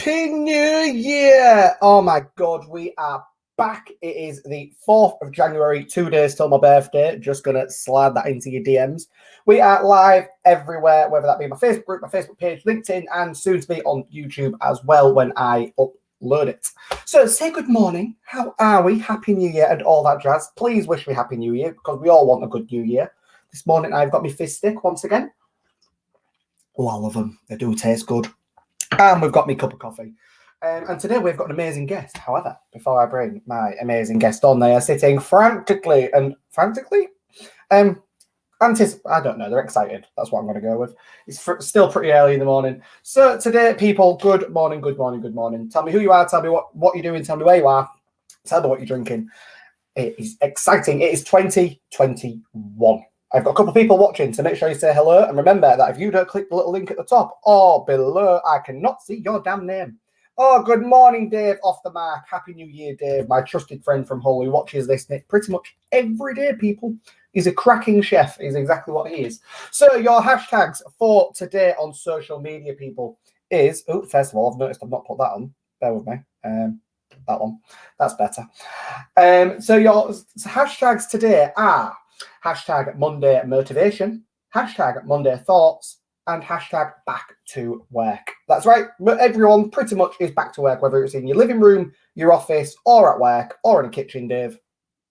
Happy New Year! Oh my God, we are back. It is the 4th of January, 2 days till my birthday. Just going to slide that into your DMs. We are live everywhere, whether that be my Facebook group, my Facebook page, LinkedIn, and soon to be on YouTube as well when I upload it. So say good morning. How are we? Happy New Year and all that jazz. Please wish me Happy New Year because we all want a good New Year. This morning I've got my fizz stick once again. Oh, I love them. They do taste good. And we've got me cup of coffee. And today we've got an amazing guest. However, before I bring my amazing guest on, they are sitting frantically. I don't know, they're excited. That's what I'm going to go with. It's still pretty early in the morning. So today, people, good morning, good morning, good morning. Tell me who you are, tell me what you're doing, tell me where you are, tell me what you're drinking. It is exciting. It is 2021. I've got a couple of people watching, so make sure you say hello. And remember that if you don't click the little link at the top or below, I cannot see your damn name. Oh, good morning, Dave, off the mark. Happy New Year, Dave, my trusted friend from Hull who watches this pretty much every day, people. He's a cracking chef, is exactly what he is. So your hashtags for today on social media, people, is... Oh, first of all, I've noticed I've not put that on. Bear with me. That one. That's better. So your hashtags today are... hashtag Monday motivation, hashtag Monday thoughts, and hashtag back to work. That's right. Everyone pretty much is back to work, whether it's in your living room, your office, or at work, or in a kitchen, Dave.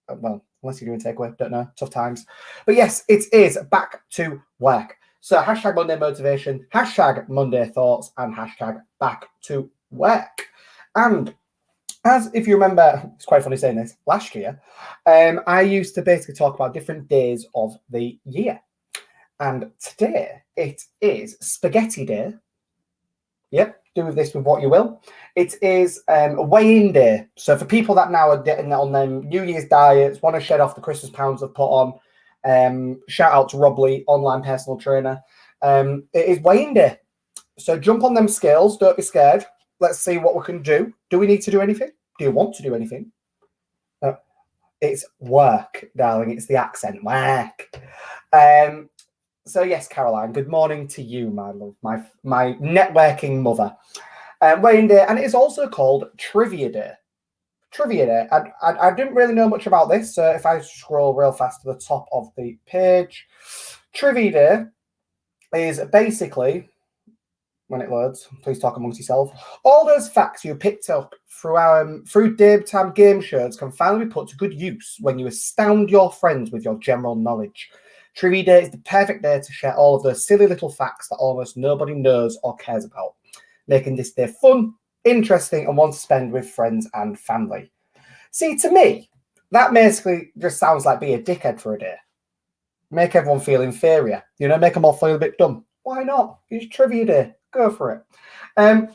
Well, unless you're doing takeaway, don't know. Tough times. But yes, it is back to work. So hashtag Monday motivation, hashtag Monday thoughts, and hashtag back to work. And as if you remember, it's quite funny saying this, last year, I used to basically talk about different days of the year. And today, it is Spaghetti Day. Yep, do with this with what you will. It is a weigh-in day. So for people that now are getting on them New Year's diets, want to shed off the Christmas pounds they've put on, shout out to Rob Lee, online personal trainer. It is weigh-in day. So jump on them scales, don't be scared. Let's see what we can do. Do we need to do anything? Do you want to do anything? No. It's work, darling. It's the accent. Work. So yes, Caroline, good morning to you, my love, my networking mother. Weigh-in day, and it is also called Trivia Day. Trivia Day. I didn't really know much about this, so if I scroll real fast to the top of the page, Trivia Day is basically... when it loads, please talk amongst yourself. All those facts you picked up through daytime game shows can finally be put to good use when you astound your friends with your general knowledge. Trivia Day is the perfect day to share all of those silly little facts that almost nobody knows or cares about, making this day fun, interesting, and one to spend with friends and family. See, to me, that basically just sounds like being a dickhead for a day. Make everyone feel inferior, make them all feel a bit dumb. Why not? It's Trivia Day. Go for it.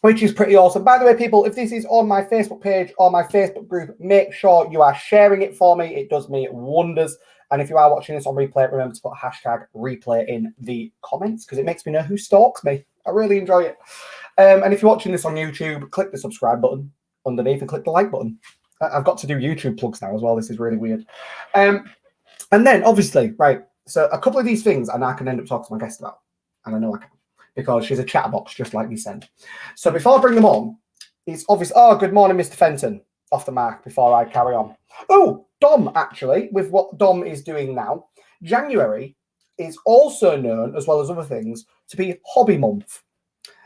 Which is pretty awesome. By the way, people, if this is on my Facebook page or my Facebook group, make sure you are sharing it for me. It does me wonders. And if you are watching this on replay, remember to put hashtag replay in the comments because it makes me know who stalks me. I really enjoy it. And if you're watching this on YouTube, click the subscribe button underneath and click the like button. I've got to do YouTube plugs now as well. This is really weird. And then, obviously, right, so a couple of these things I now can end up talking to my guest about. And I know I can, because she's a chatterbox just like me said. So before I bring them on, it's obvious. Oh, good morning, Mr. Fenton. Off the mark before I carry on. Oh, Dom, actually, with what Dom is doing now, January is also known, as well as other things, to be Hobby Month.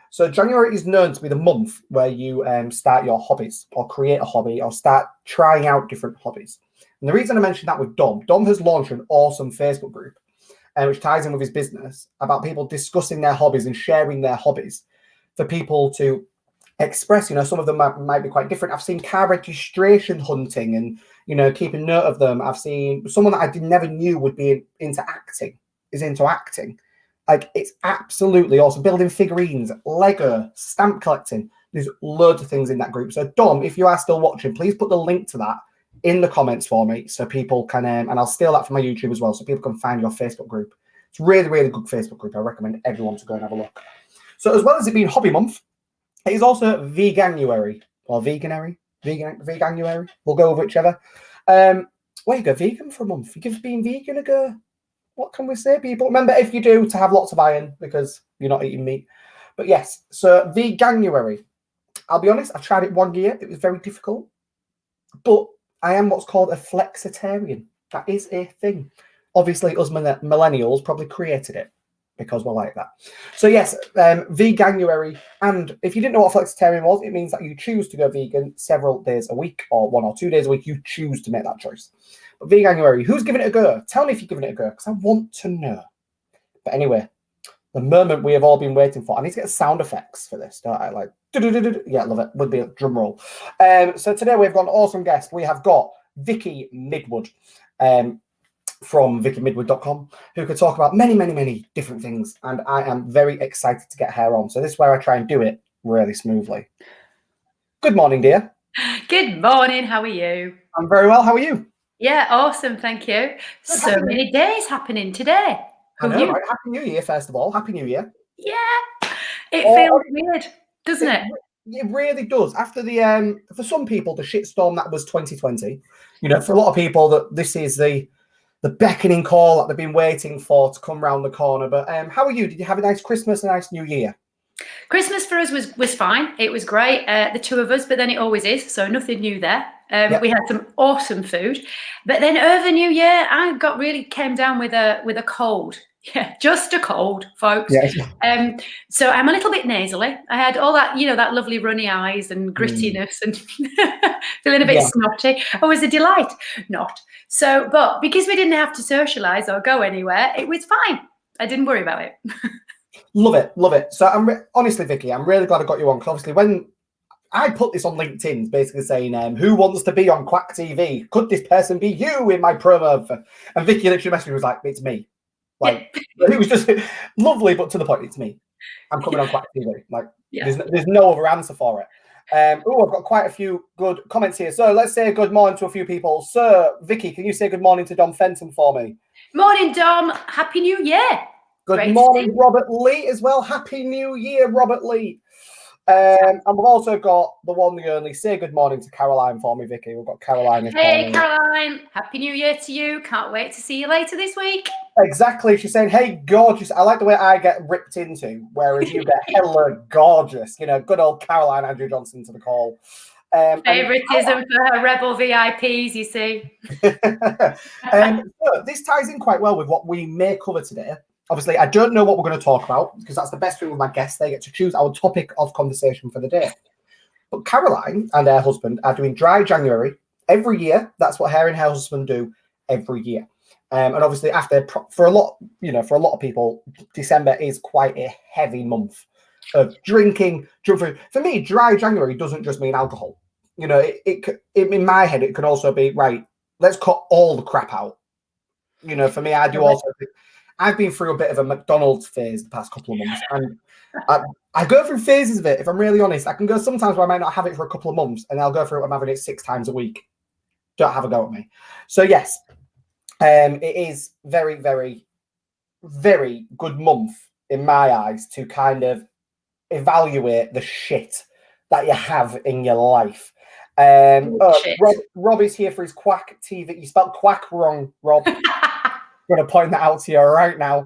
So January is known to be the month where you start your hobbies or create a hobby or start trying out different hobbies. And the reason I mentioned that with Dom has launched an awesome Facebook group, which ties in with his business, about people discussing their hobbies and sharing their hobbies for people to express. Some of them might be quite different. I've seen car registration hunting and, keeping note of them. I've seen someone that I never knew would be into acting. Like, it's absolutely awesome. Building figurines, Lego, stamp collecting. There's loads of things in that group. So Dom, if you are still watching, please put the link to that in the comments for me so people can, and I'll steal that from my YouTube as well so people can find your Facebook group. It's a really, really good Facebook group. I recommend everyone to go and have a look. So as well as it being Hobby Month, it is also Veganuary or Veganuary. We'll go with whichever. Where you go vegan for a month? You give being vegan a go. What can we say, people? Remember, if you do, to have lots of iron because you're not eating meat. But yes, so Veganuary. I'll be honest, I've tried it 1 year. It was very difficult. But I am what's called a flexitarian. That is a thing. Obviously, us millennials probably created it because we're like that. So yes, veganuary. And if you didn't know what flexitarian was, it means that you choose to go vegan several days a week or 1 or 2 days a week. You choose to make that choice. But veganuary, who's giving it a go? Tell me if you're giving it a go because I want to know. But anyway, the moment we have all been waiting for. I need to get sound effects for this, don't I? Like, yeah, love it. Would be a drum roll. So today we've got an awesome guest. We have got Vicky Midwood from vickymidwood.com, who could talk about many, many, many different things. And I am very excited to get her on. So this is where I try and do it really smoothly. Good morning, dear. Good morning. How are you? I'm very well. How are you? Yeah, awesome. Thank you. So many days happening today. I know, right? Happy New Year, first of all. Happy New Year. Yeah. It feels weird, doesn't it? It really does. After the for some people, the shitstorm that was 2020, you know, for a lot of people that this is the beckoning call that they've been waiting for to come round the corner. But how are you? Did you have a nice Christmas, a nice New Year? Christmas for us was fine. It was great, the two of us, but then it always is, so nothing new there. We had some awesome food, but then over New Year, I came down with a cold. Yeah, just a cold, folks. Yeah. So I'm a little bit nasally. I had all that, you know, that lovely runny eyes and grittiness and feeling a bit snotty. Oh, it was a delight. Not. So, but because we didn't have to socialise or go anywhere, it was fine. I didn't worry about it. Love it, love it. So honestly, Vicky, I'm really glad I got you on. Because obviously, when I put this on LinkedIn, basically saying, "Who wants to be on Kwak TV? Could this person be you?" in my promo, and Vicky literally messaged me, was like, "It's me." Like it was just lovely, but to the point. It's me. I'm coming on Kwak TV. Like there's no other answer for it. I've got quite a few good comments here. So let's say good morning to a few people. So Vicky, can you say good morning to Dom Fenton for me? Morning, Dom. Happy New Year. Good morning, Robert Lee, as well. Happy New Year, Robert Lee. And we've also got the one, the only. Say good morning to Caroline for me, Vicky. We've got Caroline. Hey, Caroline. Happy New Year to you. Can't wait to see you later this week. Exactly. She's saying, hey, gorgeous. I like the way I get ripped into, whereas you get hella gorgeous. You know, good old Caroline Andrew Johnson to the call. Favoritism for her Rebel VIPs, you see. So this ties in quite well with what we may cover today. Obviously, I don't know what we're going to talk about because that's the best thing with my guests. They get to choose our topic of conversation for the day. But Caroline and her husband are doing Dry January every year. That's what her and her husband do every year. And obviously, for a lot of people, December is quite a heavy month of drinking. For me, Dry January doesn't just mean alcohol. You know, it in my head, it could also be, right, let's cut all the crap out. You know, for me, I've been through a bit of a McDonald's phase the past couple of months, and I go through phases of it. If I'm really honest, I can go sometimes where I might not have it for a couple of months, and I'll go through it. I'm having it 6 times a week. Don't have a go at me. So yes, it is very, very, very good month in my eyes to kind of evaluate the shit that you have in your life. Rob is here for his Kwak TV. You spelled quack wrong, Rob. I'm going to point that out to you right now.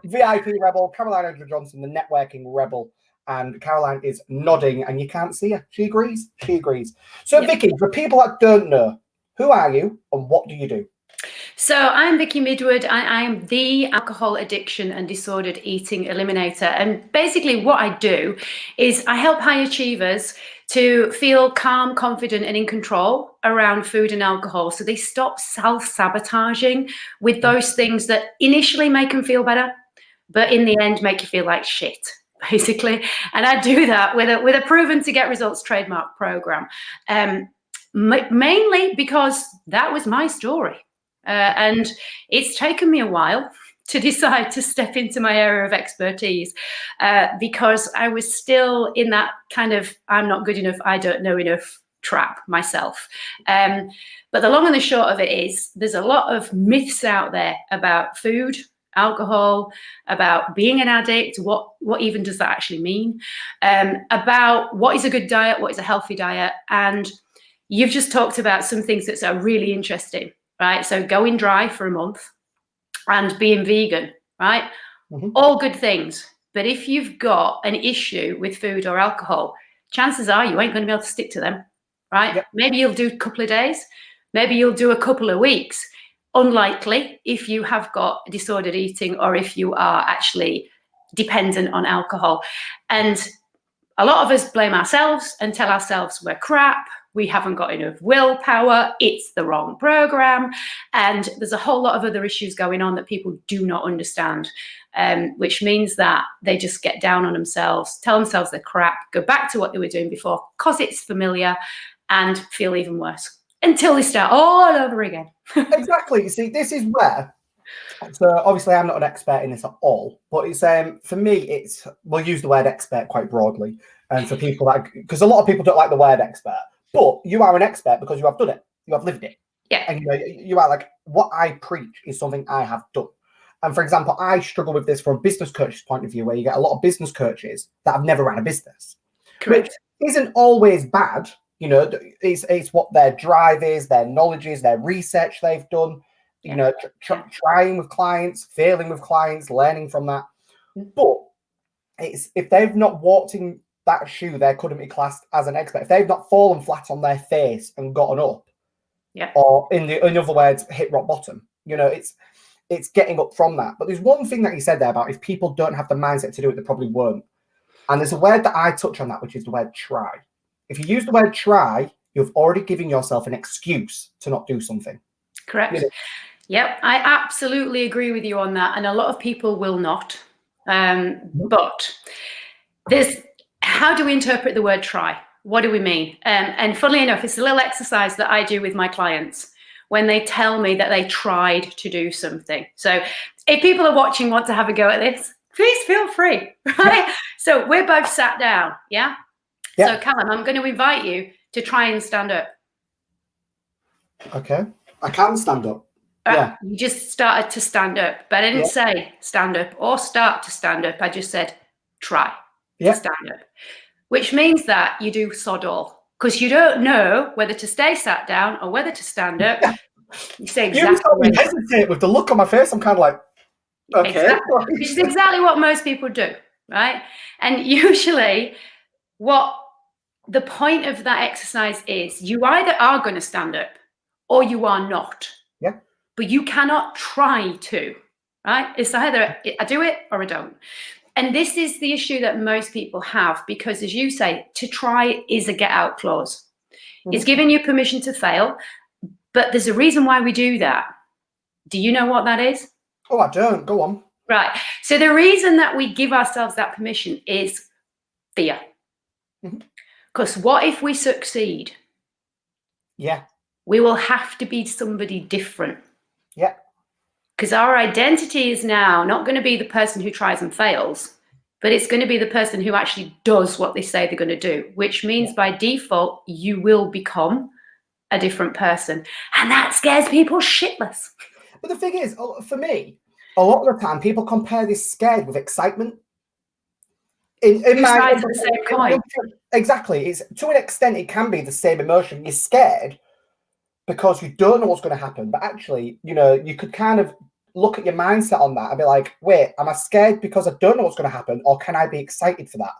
VIP Rebel, Caroline Andrew Johnson, the networking rebel. And Caroline is nodding, and you can't see her. She agrees. She agrees. So, Vicky, for people that don't know, who are you and what do you do? So I'm Vicky Midwood. I am the alcohol addiction and disordered eating eliminator. And basically what I do is I help high achievers to feel calm, confident, and in control around food and alcohol. So they stop self-sabotaging with those things that initially make them feel better, but in the end make you feel like shit, basically. And I do that with a proven to get results trademark program. Mainly because that was my story. And it's taken me a while to decide to step into my area of expertise because I was still in that kind of I'm not good enough, I don't know enough trap myself. But the long and the short of it is there's a lot of myths out there about food, alcohol, about being an addict, what even does that actually mean, about what is a good diet, what is a healthy diet. And you've just talked about some things that are really interesting. Right, so going dry for a month and being vegan, right? All good things. But if you've got an issue with food or alcohol, chances are you ain't going to be able to stick to them, right? Yep. Maybe you'll do a couple of days, maybe you'll do a couple of weeks. Unlikely if you have got disordered eating or if you are actually dependent on alcohol. And a lot of us blame ourselves and tell ourselves we're crap, we haven't got enough willpower, it's the wrong program. And there's a whole lot of other issues going on that people do not understand, which means that they just get down on themselves, tell themselves they're crap, go back to what they were doing before because it's familiar, and feel even worse until they start all over again. Exactly. See, this is where, so obviously I'm not an expert in this at all, but it's for me, we'll use the word expert quite broadly, and for people that, because a lot of people don't like the word expert, but you are an expert because you have done it, you have lived it. Yeah. And you are like, what I preach is something I have done. And for example, I struggle with this from a business coach's point of view, where you get a lot of business coaches that have never ran a business. Correct. Which isn't always bad. It's what their drive is, their knowledge is, their research they've done, trying with clients, failing with clients, learning from that. But if they've not walked in that shoe, they couldn't be classed as an expert. If they've not fallen flat on their face and gotten up, or in other words, hit rock bottom, it's getting up from that. But there's one thing that you said there about if people don't have the mindset to do it, they probably won't. And there's a word that I touch on that, which is the word try. If you use the word try, you've already given yourself an excuse to not do something. Correct. Yep, I absolutely agree with you on that. And a lot of people will not. But how do we interpret the word try? What do we mean? And funnily enough, it's a little exercise that I do with my clients when they tell me that they tried to do something. So if people are watching, want to have a go at this, please feel free, right? So we're both sat down, yeah? So Callum, I'm going to invite you to try and stand up. Okay. I can stand up. Yeah. You just started to stand up, but I didn't say stand up or start to stand up. I just said try to stand up, which means that you do sod all because you don't know whether to stay sat down or whether to stand up. You say exactly. You hesitate with the look on my face. I'm kind of like, okay. Exactly. Which is exactly what most people do, right? And usually what the point of that exercise is, you either are going to stand up or you are not. Yeah. But you cannot try to, right? It's either I do it or I don't. And this is the issue that most people have because, as you say, to try is a get out clause. It's giving you permission to fail, but there's a reason why we do that. Do you know what that is? Oh, I don't. Go on. Right. So the reason that we give ourselves that permission is fear. Because what if we succeed? Yeah. We will have to be somebody different. Yeah. Because our identity is now not going to be the person who tries and fails, but it's going to be the person who actually does what they say they're going to do, which means by default, you will become a different person. And that scares people shitless. But the thing is, for me, a lot of the time, people compare this scared with excitement. In my the same coin. Exactly. It's to an extent, it can be the same emotion. You're scared because you don't know what's going to happen. But actually, you could kind of look at your mindset on that and be like, wait, am I scared because I don't know what's going to happen? Or can I be excited for that?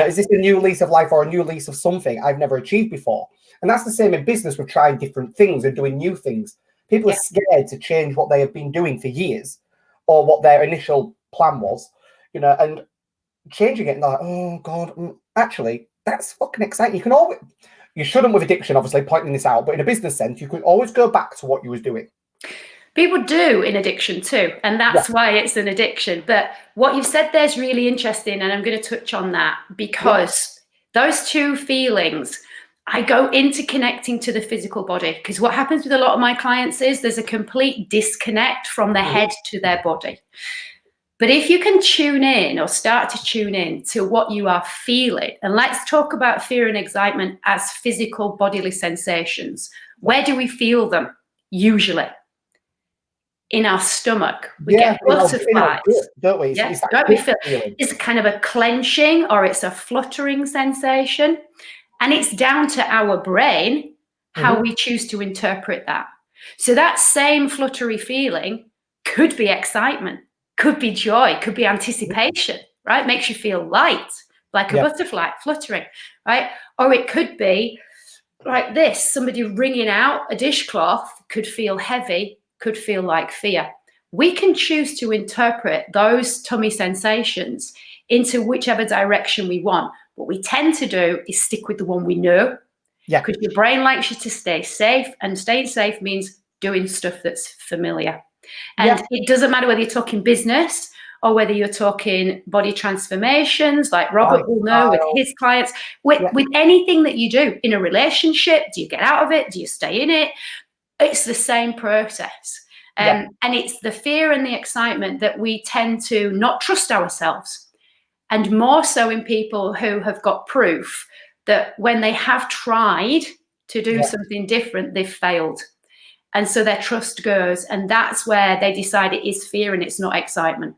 Is this a new lease of life or a new lease of something I've never achieved before? And that's the same in business with trying different things and doing new things. People are scared to change what they have been doing for years or what their initial plan was, and changing it and they're like, oh God, actually, that's fucking exciting. You shouldn't with addiction, obviously, pointing this out, but in a business sense, you could always go back to what you was doing. People do in addiction too, and that's why it's an addiction. But what you've said there is really interesting, and I'm going to touch on that because those two feelings, I go into connecting to the physical body because what happens with a lot of my clients is there's a complete disconnect from the head to their body. But if you can tune in or start to tune in to what you are feeling, and let's talk about fear and excitement as physical bodily sensations. Where do we feel them? Usually in our stomach. We get butterflies, don't we? Yeah, don't we feel? It's kind of a clenching or it's a fluttering sensation. And it's down to our brain how we choose to interpret that. So that same fluttery feeling could be excitement, could be joy, could be anticipation, right? Makes you feel light, like a butterfly fluttering, right? Or it could be like this, somebody wringing out a dishcloth could feel heavy, could feel like fear. We can choose to interpret those tummy sensations into whichever direction we want. What we tend to do is stick with the one we know, because your brain likes you to stay safe, and staying safe means doing stuff that's familiar. And it doesn't matter whether you're talking business or whether you're talking body transformations, like Robert will know with his clients, with anything that you do in a relationship. Do you get out of it? Do you stay in it? It's the same process. And it's the fear and the excitement that we tend to not trust ourselves. And more so in people who have got proof that when they have tried to do something different, they've failed. And so their trust goes, and that's where they decide it is fear and it's not excitement.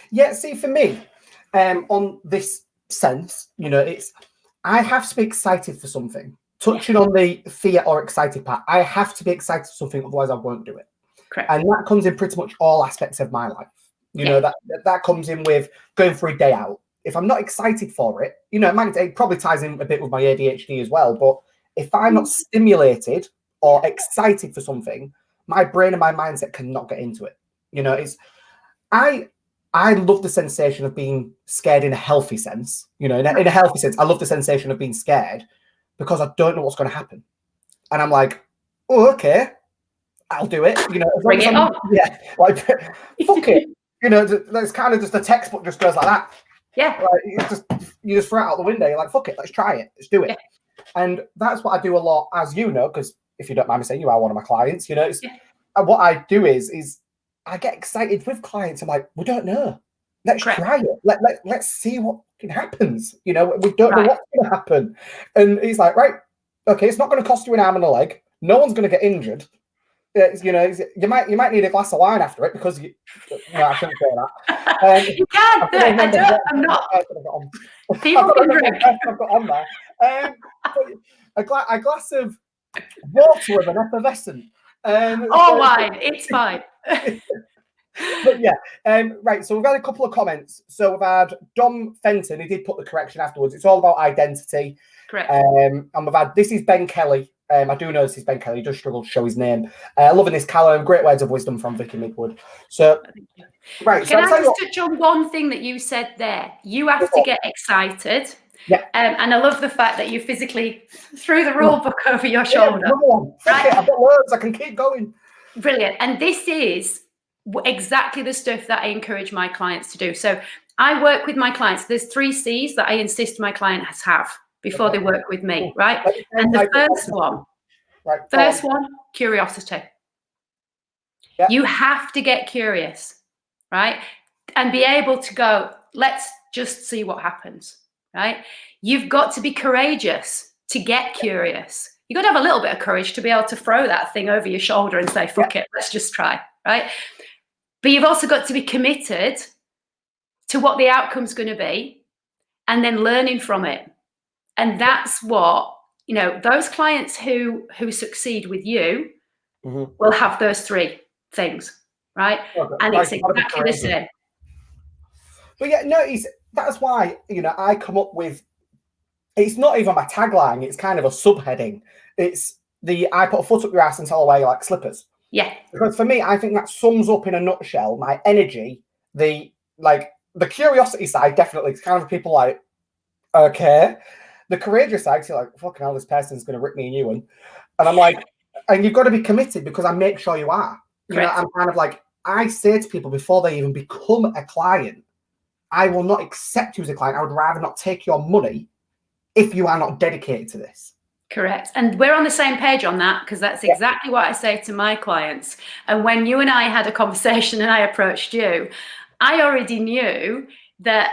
Yeah, see, for me, on this sense, you know, it's, I have to be excited for something. Touching on the fear or excited part, I have to be excited for something, otherwise I won't do it. Correct. And that comes in pretty much all aspects of my life. You know, that comes in with going for a day out. If I'm not excited for it, you know, it probably ties in a bit with my ADHD as well. But if I'm not stimulated or excited for something, my brain and my mindset cannot get into it. You know, I love the sensation of being scared in a healthy sense. You know, in a healthy sense, I love the sensation of being scared because I don't know what's going to happen. And I'm like, oh, okay, I'll do it. You know, as long Bring as it on. yeah, like, fuck it. You know, that's kind of just the textbook just goes like that. Yeah. Like, you just throw it out the window. You're like, fuck it, let's try it. Let's do it. Yeah. And that's what I do a lot, as you know, because if you don't mind me saying, you are one of my clients, you know, what I do is I get excited with clients. I'm like, we don't know. Let's try it. Let's see what happens. You know, we don't know what's going to happen. And he's like, right, okay, it's not going to cost you an arm and a leg. No one's going to get injured. You know, you might need a glass of wine after it because no, I shouldn't say that. You can. I'm not. People can drink. I've got on there. A glass of water with an effervescent. Wine. It's fine. But yeah, right. So we've had a couple of comments. So we've had Dom Fenton. He did put the correction afterwards. It's all about identity. Correct. And we've had, this is Ben Kelly. I do know this is Ben Kelly. He does struggle to show his name. Loving this, Callum. Great words of wisdom from Vicky Midwood. So, right. Can I just touch on one thing that you said there? You have to get excited. Yeah. And I love the fact that you physically threw the rule book over your shoulder. Right? I've got words. I can keep going. Brilliant. And this is exactly the stuff that I encourage my clients to do. So I work with my clients. There's 3 C's that I insist my clients have before they work with me, right? And the first one, curiosity. Yeah. You have to get curious, right? And be able to go, let's just see what happens, right? You've got to be courageous to get curious. You've got to have a little bit of courage to be able to throw that thing over your shoulder and say, fuck it, let's just try, right? But you've also got to be committed to what the outcome's going to be and then learning from it. And that's what, you know, those clients who succeed with you will have those 3 things, right? Okay. And it's exactly the same. But yeah, no, that's why, you know, I come up with, it's not even my tagline, it's kind of a subheading. It's I put a foot up your ass and tell away like slippers. Yeah. Because for me, I think that sums up in a nutshell my energy, the curiosity side, definitely. It's kind of people like, okay. The courageous side, you're like, fucking hell, this person's going to rip me a new one. And I'm like, and you've got to be committed because I make sure you are. You know, I'm kind of like, I say to people before they even become a client, I will not accept you as a client. I would rather not take your money if you are not dedicated to this. Correct. And we're on the same page on that because that's exactly what I say to my clients. And when you and I had a conversation and I approached you, I already knew that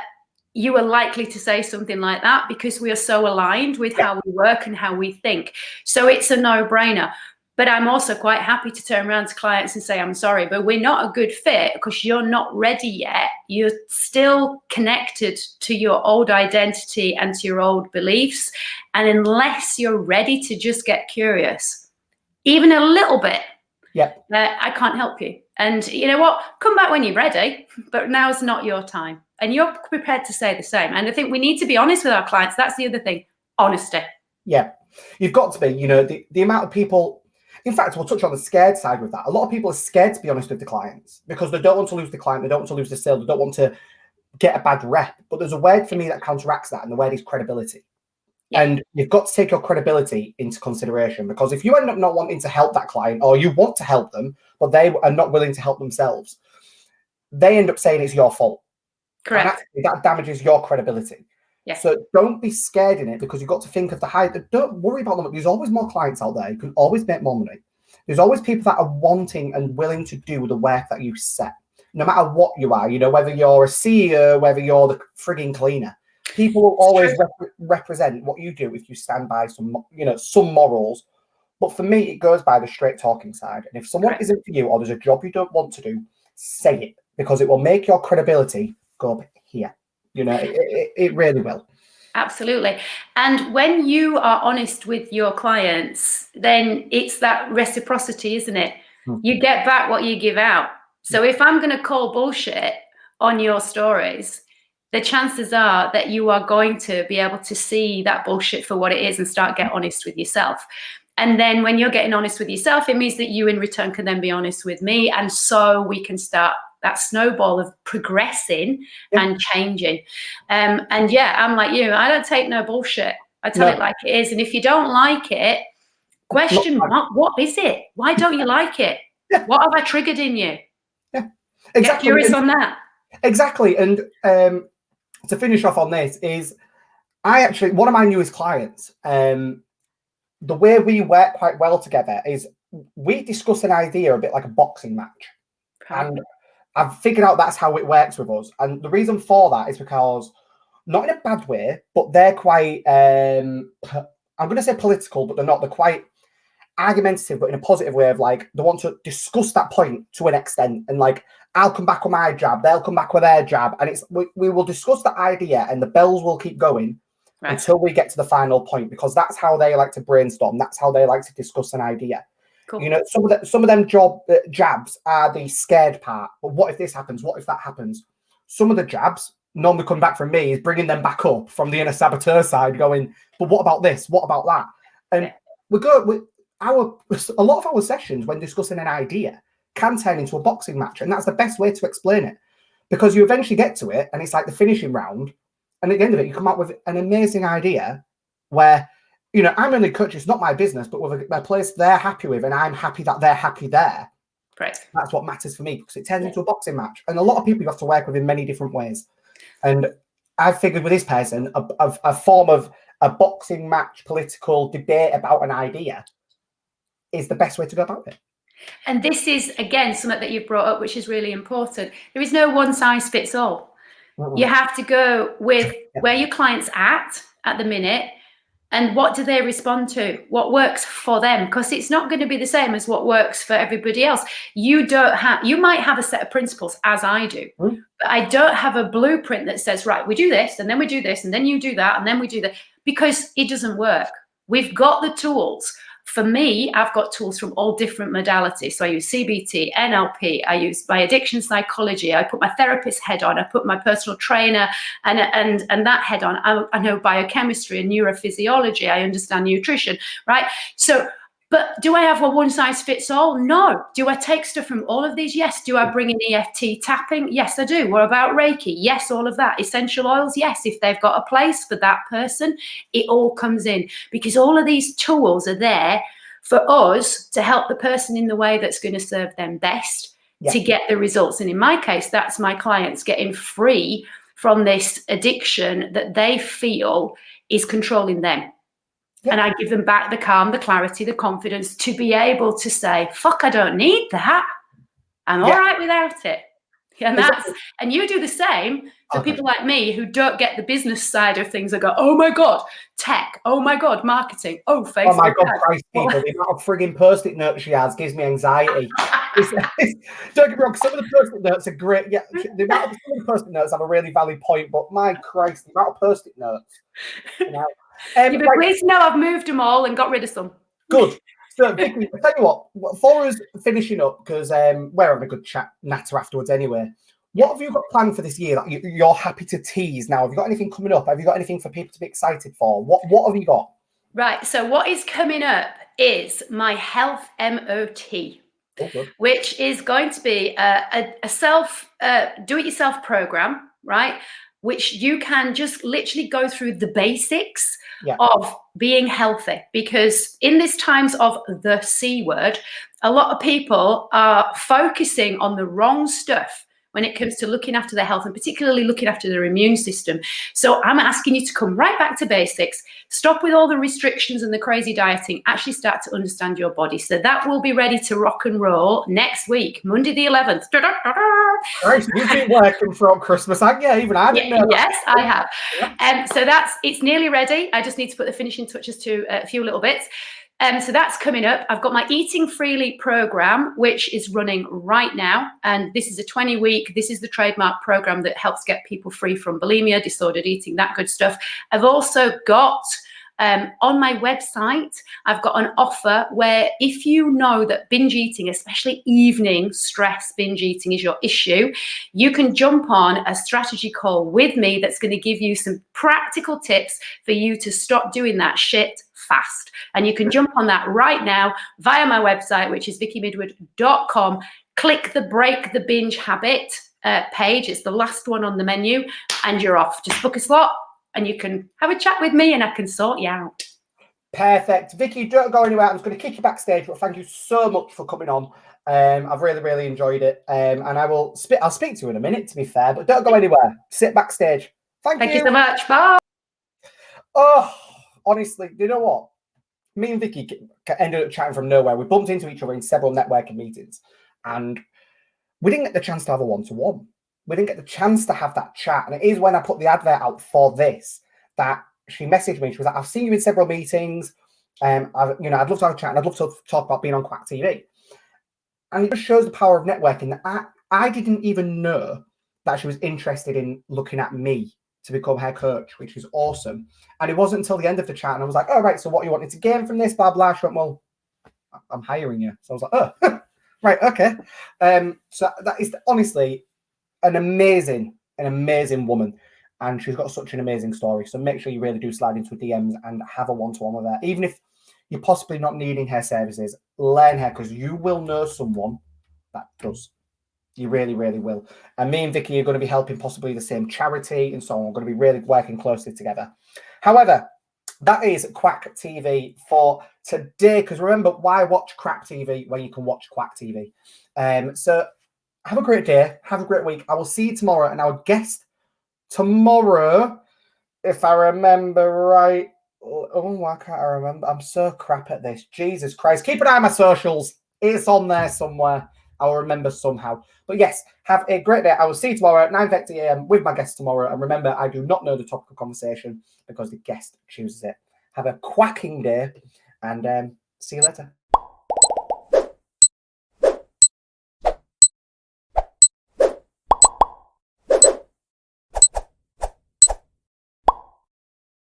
you were likely to say something like that because we are so aligned with how we work and how we think. So it's a no-brainer. But I'm also quite happy to turn around to clients and say, I'm sorry, but we're not a good fit because you're not ready yet. You're still connected to your old identity and to your old beliefs. And unless you're ready to just get curious, even a little bit, I can't help you. And you know what? Come back when you're ready, but now's not your time. and you're prepared to say the same. And I think we need to be honest with our clients. That's the other thing, honesty. Yeah, you've got to be. You know, the amount of people. In fact, we'll touch on the scared side with that. A lot of people are scared to be honest with the clients because they don't want to lose the client, they don't want to lose the sale, they don't want to get a bad rep. But there's a word for me that counteracts that, and the word is credibility. Yeah. And you've got to take your credibility into consideration, because if you end up not wanting to help that client, or you want to help them, but they are not willing to help themselves, they end up saying it's your fault. Correct. And that damages your credibility. Yeah. So don't be scared in it, because you've got to think of the high. Don't worry about them. There's always more clients out there. You can always make more money. There's always people that are wanting and willing to do the work that you set, no matter what you are. You know, whether you're a CEO, whether you're the frigging cleaner, people will always represent what you do if you stand by some, you know, some morals. But for me, it goes by the straight talking side. And if someone isn't for you, or there's a job you don't want to do, say it, because it will make your credibility go up here. You know, it really will. Absolutely. And when you are honest with your clients, then it's that reciprocity, isn't it? You get back what you give out. So if I'm going to call bullshit on your stories, the chances are that you are going to be able to see that bullshit for what it is and start getting honest with yourself. And then when you're getting honest with yourself, it means that you in return can then be honest with me. And so we can start that snowball of progressing and changing. And yeah, I'm like you. I don't take no bullshit. I tell it like it is. And if you don't like it, question what is it? Why don't you like it? What have I triggered in you? Yeah, exactly. Get curious on that. Exactly. And to finish off on this is, one of my newest clients, the way we work quite well together is we discuss an idea a bit like a boxing match. And I've figured out that's how it works with us. And the reason for that is because, not in a bad way, but they're quite, I'm going to say political, but they're not. They're quite argumentative, but in a positive way of like, they want to discuss that point to an extent. And like, I'll come back with my jab, they'll come back with their jab. And we will discuss that idea, and the bells will keep going until we get to the final point, because that's how they like to brainstorm. That's how they like to discuss an idea. Cool. You know, some of them jabs are the scared part. But what if this happens? What if that happens? Some of the jabs normally come back from me is bringing them back up from the inner saboteur side, going, but what about this? What about that? And a lot of our sessions when discussing an idea can turn into a boxing match, and that's the best way to explain it, because you eventually get to it, and it's like the finishing round, and at the end of it, you come out with an amazing idea where, you know, I'm only coach, it's not my business, but with a place they're happy with, and I'm happy that they're happy there. Right. That's what matters for me, because it turns into a boxing match. And a lot of people you have to work with in many different ways. And I've figured with this person, a form of a boxing match, political debate about an idea is the best way to go about it. And this is, again, something that you've brought up, which is really important. There is no one size fits all. You have to go with where your client's at the minute, and what do they respond to? What works for them? Because it's not going to be the same as what works for everybody else. You might have a set of principles, as I do, but I don't have a blueprint that says, right, we do this, and then we do this, and then you do that, and then we do that, because it doesn't work. We've got the tools. For me, I've got tools from all different modalities. So I use CBT, NLP, I use my addiction psychology, I put my therapist head on, I put my personal trainer and that head on. I know biochemistry and neurophysiology, I understand nutrition, right? So, but do I have a one size fits all? No. Do I take stuff from all of these? Yes. Do I bring in EFT tapping? Yes, I do. What about Reiki? Yes, all of that. Essential oils? Yes, if they've got a place for that person, it all comes in, because all of these tools are there for us to help the person in the way that's going to serve them best to get the results. And in my case, that's my clients getting free from this addiction that they feel is controlling them. And I give them back the calm, the clarity, the confidence to be able to say, fuck, I don't need that. I'm all right without it. And you do the same to people like me who don't get the business side of things that go, oh my God, tech, oh my God, marketing, oh, Facebook. Oh my God, Christ, people, the amount of frigging Post-it notes she has gives me anxiety. Don't get me wrong, some of the Post-it notes are great. Yeah, the amount of some of the Post-it notes have a really valid point, but my Christ, the amount of Post-it notes, you know. You'd be pleased to know I've moved them all and got rid of some. Good. So, Vicky, I'll tell you what, for us finishing up, because we're having a good chat natter afterwards anyway, What have you got planned for this year that you're happy to tease now? Have you got anything coming up? Have you got anything for people to be excited for? What have you got? Right. So what is coming up is my health MOT. Oh, good. Which is going to be a self do-it-yourself program, right? Which you can just literally go through the basics of being healthy. Because in these times of the C word, a lot of people are focusing on the wrong stuff when it comes to looking after their health and particularly looking after their immune system. So I'm asking you to come right back to basics, stop with all the restrictions and the crazy dieting, actually start to understand your body. So that will be ready to rock and roll next week, Monday the 11th. Christ, you've been working throughout Christmas, haven't you? Even I didn't know that. Yes, I have. So it's nearly ready. I just need to put the finishing touches to a few little bits. So that's coming up. I've got my Eating Freely program, which is running right now. And this is a 20-week, this is the trademark program that helps get people free from bulimia, disordered eating, that good stuff. I've also got on my website, I've got an offer where if you know that binge eating, especially evening stress binge eating is your issue, you can jump on a strategy call with me that's going to give you some practical tips for you to stop doing that shit fast. And you can jump on that right now via my website, which is vickymidwood.com. Click the Break the Binge Habit page. It's the last one on the menu and you're off. Just book a slot and you can have a chat with me and I can sort you out. Perfect. Vicky, don't go anywhere. I'm just going to kick you backstage, but thank you so much for coming on. I've really, really enjoyed it. And I'll speak to you in a minute, to be fair, but don't go anywhere. Sit backstage. Thank you. Thank you so much. Bye. Oh, honestly, you know what? Me and Vicky ended up chatting from nowhere. We bumped into each other in several networking meetings and we didn't get the chance to have a one-to-one. We didn't get the chance to have that chat. And it is when I put the advert out for this that she messaged me. She was like, I've seen you in several meetings. I'd love to have a chat and I'd love to talk about being on Kwak TV. And it just shows the power of networking that I didn't even know that she was interested in looking at me to become her coach, which is awesome. And it wasn't until the end of the chat and I was like, oh, right, so what you wanted to gain from this, blah, blah. She went, well, I'm hiring you. So I was like, oh, right, okay. So that is honestly an amazing woman. And she's got such an amazing story. So make sure you really do slide into her DMs and have a one-to-one with her. Even if you're possibly not needing her services, learn her because you will know someone that does. You really, really will. And me and Vicky are going to be helping possibly the same charity and so on. We're going to be really working closely together. However, that is Kwak TV for today. Because remember, why watch crap TV when you can watch Kwak TV? So have a great day. Have a great week. I will see you tomorrow. And our guest tomorrow, if I remember right. Oh, why can't I remember? I'm so crap at this. Jesus Christ. Keep an eye on my socials. It's on there somewhere. I'll remember somehow. But yes, have a great day. I will see you tomorrow at 9:30 a.m. with my guest tomorrow. And remember, I do not know the topic of conversation because the guest chooses it. Have a quacking day and see you later.